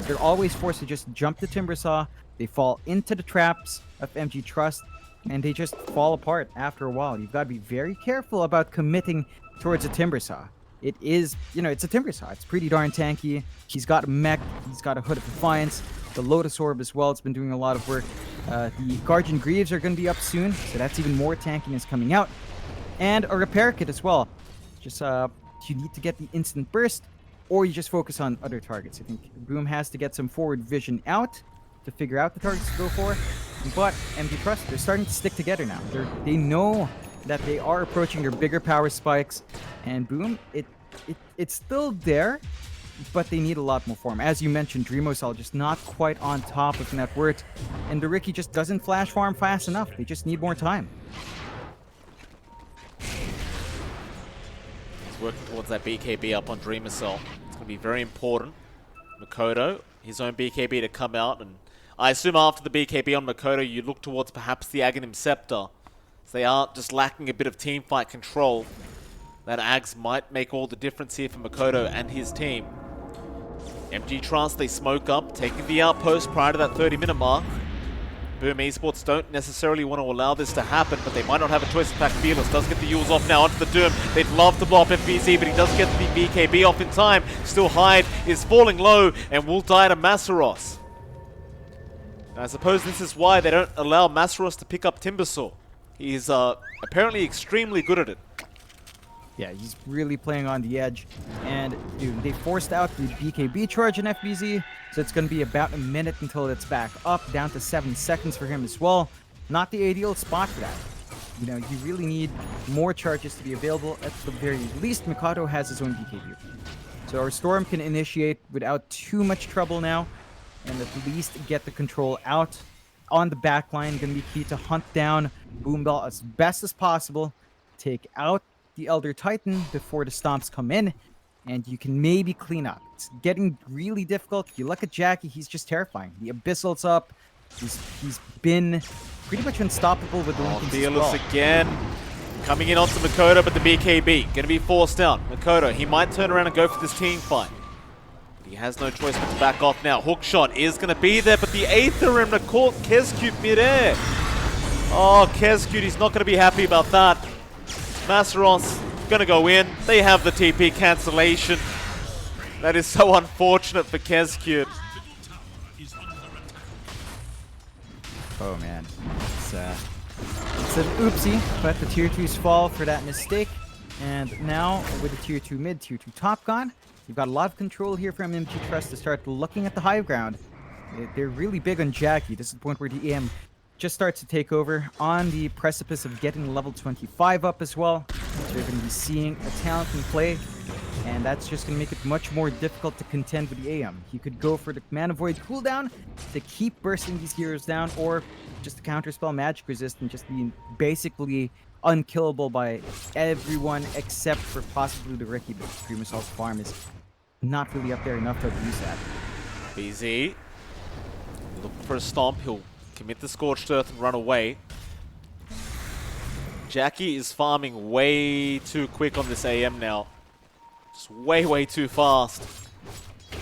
They're always forced to just jump the Timbersaw. They fall into the traps of MG Trust, and they just fall apart after a while. You've got to be very careful about committing towards a Timbersaw. It is, it's a Timbersaw. It's pretty darn tanky. He's got a mech. He's got a Hood of Defiance. The Lotus Orb as well. It's been doing a lot of work. The Guardian Greaves are going to be up soon, so that's even more tankiness coming out. And a Repair Kit as well. Just, you need to get the instant burst, or you just focus on other targets. I think Boom has to get some forward vision out to figure out the targets to go for. But MG Trust, they're starting to stick together now. They know that they are approaching their bigger power spikes, and Boom, it's still there, but they need a lot more form. As you mentioned, Dreamosal just not quite on top of net worth, and the Ricky just doesn't flash farm fast enough. They just need more time. He's working towards that BKB up on Dreamersaw. It's going to be very important. Makoto, his own BKB to come out, and I assume after the BKB on Makoto, you look towards perhaps the Aghanim Scepter. So they are just lacking a bit of teamfight control. That Ags might make all the difference here for Makoto and his team. MG Trust, they smoke up, taking the outpost prior to that 30-minute mark. Boom Esports don't necessarily want to allow this to happen, but they might not have a choice. In fact, Fearless does get the Yules off now onto the Doom. They'd love to blow up FBZ, but he does get the BKB off in time. Still Hyde is falling low and will die to Masaros. And I suppose this is why they don't allow Masaros to pick up Timbersaw. He's apparently extremely good at it. Yeah, he's really playing on the edge. And, dude, they forced out the BKB charge in FBZ, so it's going to be about a minute until it's back up, down to 7 seconds for him as well. Not the ideal spot for that. You really need more charges to be available. At the very least, Mikado has his own BKB. So our Storm can initiate without too much trouble now, and at least get the control out on the back line. Going to be key to hunt down Boombell as best as possible, take out the Elder Titan before the stomps come in, and you can maybe clean up. It's getting really difficult. You look at Jackie, he's just terrifying. The Abyssal's up. He's been pretty much unstoppable with the Lincolns as Fearless well. again. Coming in onto Makoto, but the BKB gonna be forced out. Makoto, he might turn around and go for this team fight. He has no choice but to back off now. Hook shot is gonna be there, but the Aether Rim caught Kezcute mid-air. Oh, Kezcute, he's not gonna be happy about that. Masaros gonna go in. They have the TP cancellation. That is so unfortunate for Kezcute. Oh man, it's an oopsie, but the tier 2s fall for that mistake. And now with the tier 2 mid, tier 2 top gone, you've got a lot of control here from MG Trust to start looking at the high ground. They're really big on Jackie. This is the point where the EM just starts to take over on the precipice of getting level 25 up as well. So you're going to be seeing a talent in play, and that's just going to make it much more difficult to contend with the AM. You could go for the Mana Void cooldown to keep bursting these heroes down, or just to counterspell magic resist and just be basically unkillable by everyone except for possibly the Ricky, but Dream Assault's farm is not really up there enough to abuse that. BZ looking for a stomp. He'll commit the Scorched Earth and run away. Jackie is farming way too quick on this AM now. Just way too fast.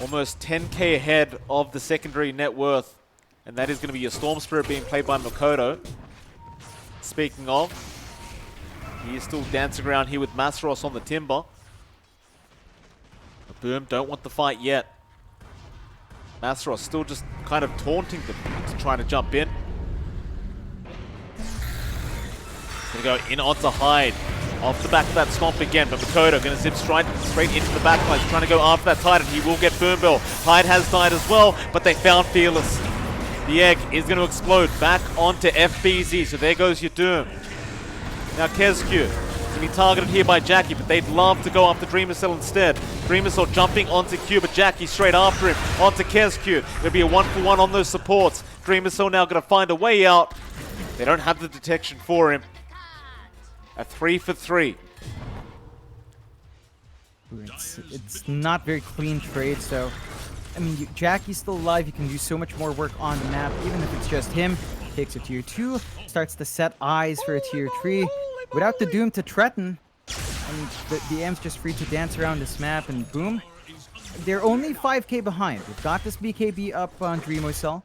Almost 10k ahead of the secondary net worth. And that is going to be a Storm Spirit being played by Makoto. Speaking of, he is still dancing around here with Masaros on the timber. But Boom don't want the fight yet. Masaros still just kind of taunting them to trying to jump in. He's going to go in onto Hyde. Off the back of that stomp again, but Makoto going to zip straight into the backline. He's trying to go after that Titan. He will get Boom Bell. Hyde has died as well, but they found Fearless. The egg is going to explode back onto FBZ, so there goes your Doom. Now Kezcute going to be targeted here by Jackie, but they'd love to go after Dreamer Cell instead. Dreamer Cell jumping onto Q, but Jackie straight after him, onto Kezcute. Going to be a 1-for-1 on those supports. Dreamer Cell now going to find a way out. They don't have the detection for him. A 3-for-3. It's not very clean trade, so I mean, Jackie's still alive. You can do so much more work on the map, even if it's just him. Takes a tier 2, starts to set eyes for a tier 3. Without the Doom to threaten, and the M's just free to dance around this map, and boom. They're only 5k behind. We've got this BKB up on Dreamo Cell.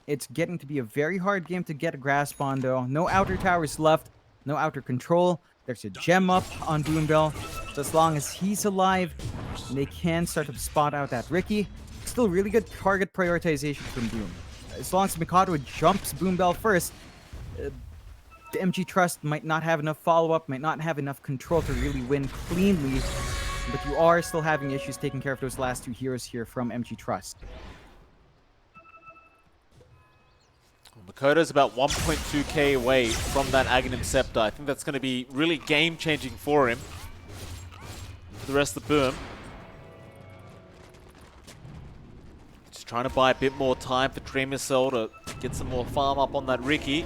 It's getting to be a very hard game to get a grasp on, though. No outer towers left. No outer control. There's a gem up on Boom Bell. So as long as he's alive, they can start to spot out that Ricky. Still really good target prioritization from Boom. As long as Mikado jumps Boom Bell first, the MG Trust might not have enough follow-up, might not have enough control to really win cleanly. But you are still having issues taking care of those last two heroes here from MG Trust. Makoto's about 1.2k away from that Aghanim Scepter. I think that's going to be really game-changing for him. For the rest of the Boom. Just trying to buy a bit more time for Dreamer Cell to get some more farm up on that Ricky.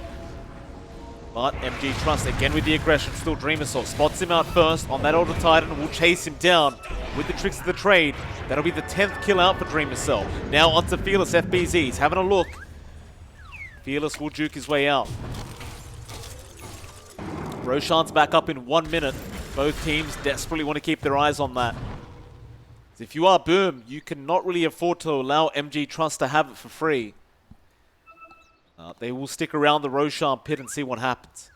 But MG Trust, again with the aggression, still Dreamer Cell spots him out first on that Elder Titan and will chase him down with the tricks of the trade. That'll be the 10th kill out for Dreamer Cell. Now onto Fearless FBZ. He's having a look. Fearless will juke his way out. Roshan's back up in 1 minute. Both teams desperately want to keep their eyes on that. So if you are Boom, you cannot really afford to allow MG Trust to have it for free. They will stick around the Roshan pit and see what happens.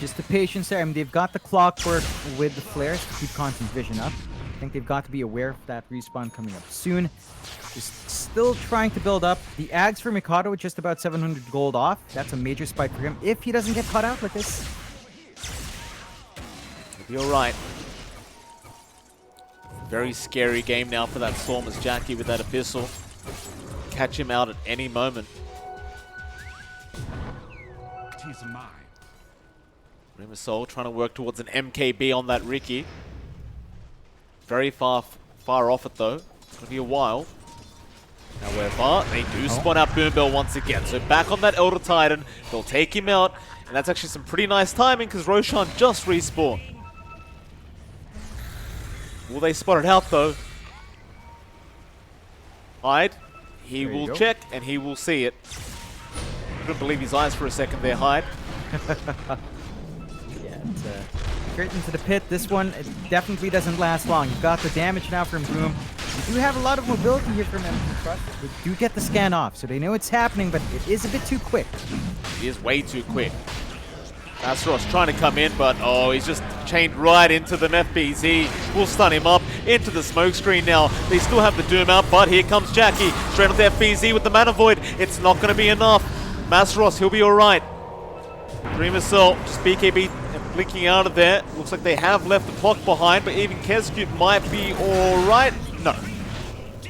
Just the patience there. I mean, they've got the clockwork with the flares to keep constant vision up. I think they've got to be aware of that respawn coming up soon. Just still trying to build up. The Ags for Mikado with just about 700 gold off. That's a major spike for him if he doesn't get caught out like this. You'll be alright. Very scary game now for that Storm as Jackie with that Abyssal. Catch him out at any moment. Dreamer Soul trying to work towards an MKB on that Ricky. Very far off it though. It's going to be a while. However, they do spawn out Boombell once again. So back on that Elder Titan, they'll take him out. And that's actually some pretty nice timing because Roshan just respawned. Will they spot it out though? Hyde, he will check and he will see it. Couldn't believe his eyes for a second there, Hyde. Yeah, it's straight into the pit. This one, it definitely doesn't last long. You've got the damage now from Boom. You do have a lot of mobility here from MLPDotA. They do get the scan off, so they know it's happening, but it is a bit too quick. He is way too quick. Astaros trying to come in, but oh, he's just chained right into them. FBZ will stun him up into the smoke screen now. They still have the Doom out, but here comes Jackie. Straight onto FBZ with the Mana Void. It's not going to be enough. Masteros, he'll be alright. Dreamer Cell, just BKB blinking out of there. Looks like they have left the clock behind, but even Kezcute might be alright. No.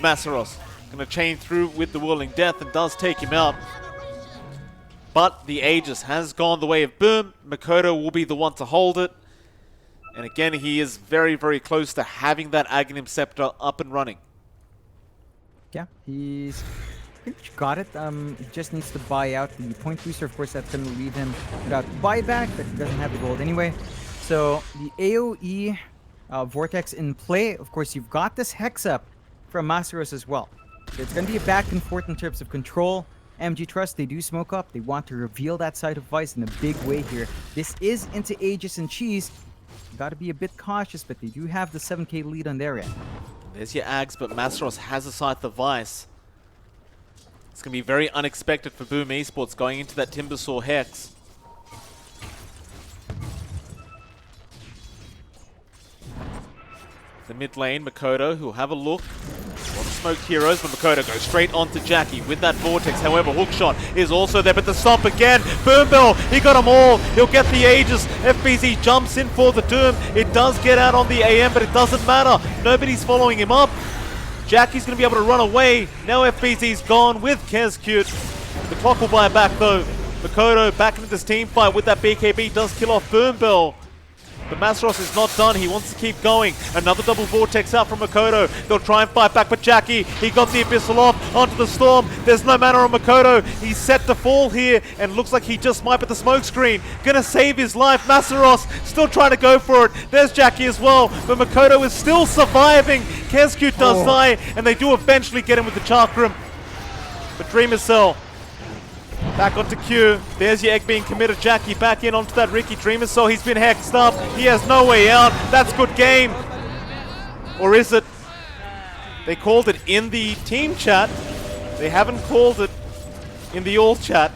Masteros going to chain through with the Whirling Death and does take him out. But the Aegis has gone the way of Boom. Makoto will be the one to hold it. And again, he is very, very close to having that Aghanim Scepter up and running. Yeah, he's pretty much got it. He just needs to buy out the point booster. Of course, that's going to leave him without buyback, but he doesn't have the gold anyway. So the AoE Vortex in play. Of course, you've got this Hex up from Masteros as well. So it's going to be a back and forth in terms of control. MG Trust, they do smoke up. They want to reveal that side of Vice in a big way here. This is into Aegis and Cheese. Got to be a bit cautious, but they do have the 7k lead on their end. There's your Ags, but Masteros has a Scythe of Vice. It's going to be very unexpected for Boom Esports going into that Timbersaw Hex. The mid lane, Makoto, who'll have a look. A lot of smoked heroes, but Makoto goes straight onto Jackie with that Vortex. However, Hookshot is also there, but the stomp again. Boombell, he got them all. He'll get the Aegis. FBZ jumps in for the Doom. It does get out on the AM, but it doesn't matter. Nobody's following him up. Jackie's going to be able to run away. Now FBZ's gone with Kezcute. The clock will buy back though. Makoto back into this team fight with that BKB. Does kill off Boombell. But Masteros is not done. He wants to keep going. Another double Vortex out from Makoto. They'll try and fight back, but Jackie, he got the Abyssal off onto the Storm. There's no mana on Makoto. He's set to fall here, and looks like he just might at the smoke screen. Gonna save his life. Masteros still trying to go for it. There's Jackie as well, but Makoto is still surviving. Kezcute does die, and they do eventually get him with the Chakram. But Dreamer Cell back onto Q. There's your egg being committed. Jackie back in onto that Ricky Dreamer. So he's been hexed up. He has no way out. That's good game. Or is it? They called it in the team chat. They haven't called it in the all chat.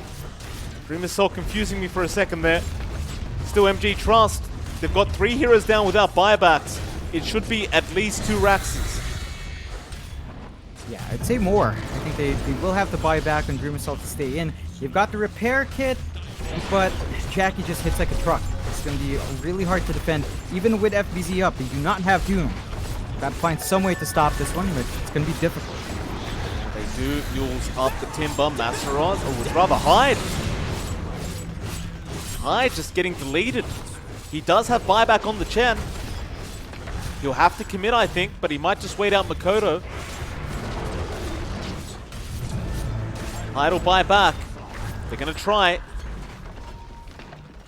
Dreamer Cell confusing me for a second there. Still MG Trust. They've got 3 heroes down without buybacks. It should be at least 2 Raxes. Yeah, I'd say more. I think they will have to buy back on Dream Assault to stay in. They've got the repair kit, but Jackie just hits like a truck. It's going to be really hard to defend. Even with FBZ up, they do not have Doom. Gotta find some way to stop this one, but it's going to be difficult. They do mules up the Timber. Masteros, or would rather Hyde. Hyde just getting deleted. He does have buyback on the Chen. He'll have to commit, I think, but he might just wait out Makoto. Hyde will buy back. They're going to try.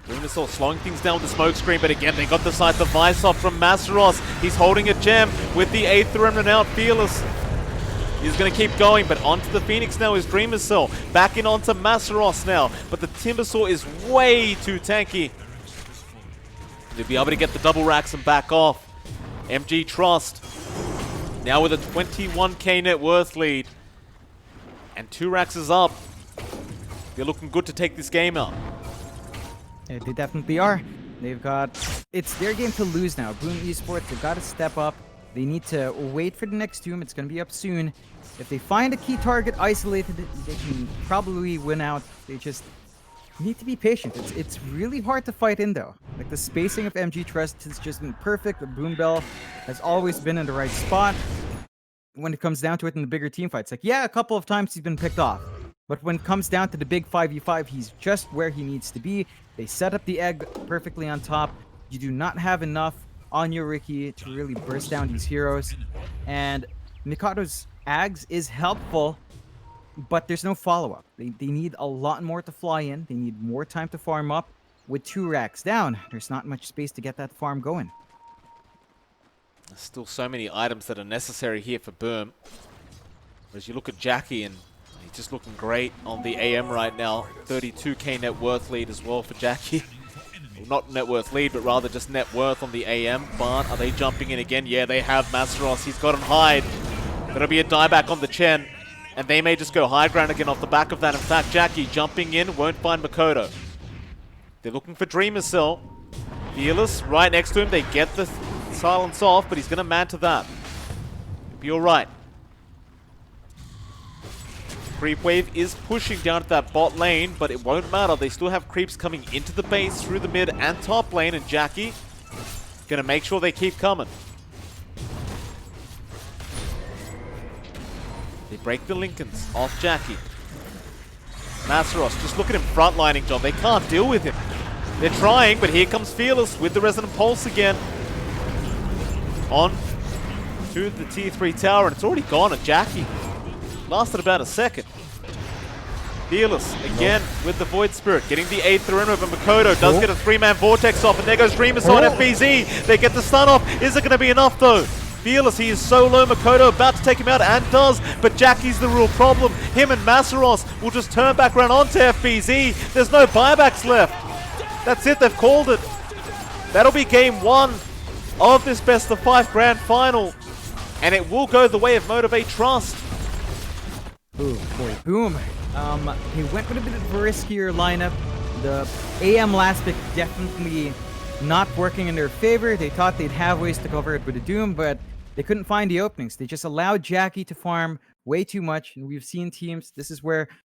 Lunasaur slowing things down with the smoke screen, but again, they got the Scythe of Vice off from Masteros. He's holding a gem with the Aether Remnant out. Fearless. He's going to keep going, but onto the Phoenix now is Dreamer Cell. Back in onto Masteros now, but the Timbersaw is way too tanky. They'll be able to get the double racks and back off. MG Trust now with a 21k net worth lead. And 2 racks is up. They're looking good to take this game out. Yeah, they definitely are. They've got... It's their game to lose now. Boom Esports, they've got to step up. They need to wait for the next Doom. It's going to be up soon. If they find a key target isolated, they can probably win out. They just need to be patient. It's really hard to fight in, though. Like, the spacing of MG Trust has just been perfect. The Boombell has always been in the right spot. When it comes down to it in the bigger team fights, like, yeah, a couple of times he's been picked off, but when it comes down to the big 5v5, he's just where he needs to be. They set up the egg perfectly on top. You do not have enough on your Ricky to really burst down these heroes, and Mikado's Ags is helpful, but there's no follow-up. They need a lot more to fly in. They need more time to farm up. With 2 racks down, there's not much space to get that farm going. There's still so many items that are necessary here for Boom. As you look at Jackie, and he's just looking great on the AM right now. 32k net worth lead as well for Jackie. Well, not net worth lead, but rather just net worth on the AM. But are they jumping in again? Yeah, they have Masteros. He's got him hide. There'll be a dieback on the Chen. And they may just go high ground again off the back of that. In fact, Jackie jumping in, won't find Makoto. They're looking for Dreamer Cell. Fearless right next to him. They get the silence off, but he's going to man to that. He'll be alright. Creep wave is pushing down to that bot lane, but it won't matter. They still have creeps coming into the base through the mid and top lane, and Jackie gonna make sure they keep coming. They break the Lincolns off Jackie. Masteros, just look at him frontlining, John. They can't deal with him. They're trying, but here comes Fearless with the Resonant Pulse again. On to the T3 tower, and it's already gone at Jackie. Lasted about a second. Fearless again with the Void Spirit, getting the 8th run over. Makoto does get a 3-man Vortex off, and there goes Dreamers on FBZ. They get the stun off. Is it going to be enough though? Fearless, he is so low. Makoto about to take him out, and does, but Jackie's the real problem. Him and Masteros will just turn back around onto FBZ. There's no buybacks left. That's it, they've called it. That'll be game 1 of this best of 5 grand final, and it will go the way of Motivate Trust. Boom, boy, Boom. He went with a bit of a riskier lineup. The AM last pick definitely not working in their favor. They thought they'd have ways to cover it with a Doom, but they couldn't find the openings. They just allowed Jackie to farm way too much, and we've seen teams, this is where